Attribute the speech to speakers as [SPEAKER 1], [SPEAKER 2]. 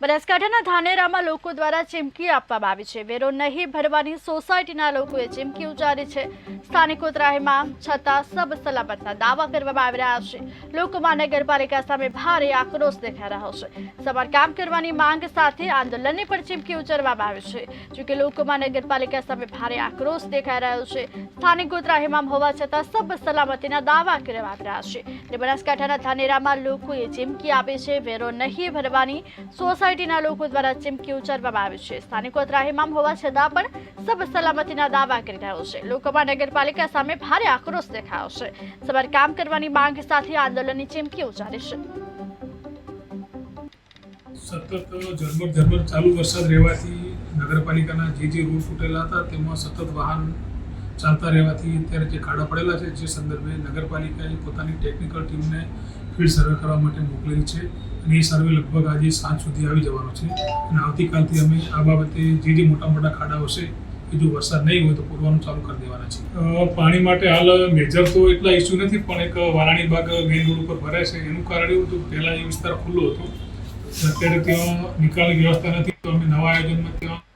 [SPEAKER 1] બનાસકાંઠાના ધાનેરામાં લોકો દ્વારા ચીમકી આપવામાં આવી છે. વેરો નહીં ભરવાની સોસાયટીના લોકોએ ચીમકી ઉચ્ચારી છે. સ્થાનિકો ત્રાહિમામ છતાં સબ સલામતના દાવા કરવામાં આવી રહ્યા છે. લોકોમાં નગરપાલિકા સામે ભારે આક્રોશ દેખાઈ રહ્યો છે. સમારકામ કરવાની માંગ સાથે આંદોલનની પણ ચીમકી ઉચ્ચારવામાં આવી છે. જોકે લોકોમાં નગરપાલિકા સામે ભારે આક્રોશ દેખાઈ રહ્યો છે. સ્થાનિકો ત્રાહિમામ હોવા છતાં સબ સલામતીના દાવા કરવામાં આવી રહ્યા છે. બનાસકાંઠાના ધાનેરામાં લોકોએ ચીમકી આપી છે. વેરો નહીં ભરવાની સોસાયટીના લોકો દ્વારા ચીમકી ઉચ્ચારવામાં આવી છે. સ્થાનિકો ત્રાહિમામ હોવા છતાં પણ સબ સલામતીના દાવા કરી રહ્યો છે. લોકોમાં નગરપાલિકા સામે ભારે આક્રોશ દેખાયો છે. સમારકામ કરવાની માંગ સાથે આંદોલનની ચીમકી ઉચ્ચારી છે.
[SPEAKER 2] સતત ઝરમર ચાલુ વરસાદ રહેવાથી નગરપાલિકાના જે રોડ તૂટેલા હતા તેમાં સતત વાહન ચાલતા રહેવાથી અત્યારે જે ખાડા પડેલા છે જે સંદર્ભે નગરપાલિકાએ પોતાની ટેકનિકલ ટીમને ફિલ્ડ સર્વે કરવા માટે મોકલેલી છે અને એ સર્વે લગભગ આજે સાંજ સુધી આવી જવાનો છે અને આવતીકાલથી અમે આ બાબતે જે મોટા ખાડાઓ છે એ જો વરસાદ નહીં હોય તો પૂરવાનું ચાલુ કરી દેવાના છે. પાણી માટે હાલ મેજર તો એટલા ઇસ્યુ નથી, પણ એક વારાણી બાગ મેઇન રોડ ઉપર ભરાય છે. એનું કારણ એવું હતું કે પહેલાં એ વિસ્તાર ખુલ્લો હતો, અત્યારે ત્યાં નિકાલની વ્યવસ્થા નથી, તો અમે નવા આયોજનમાં ત્યાં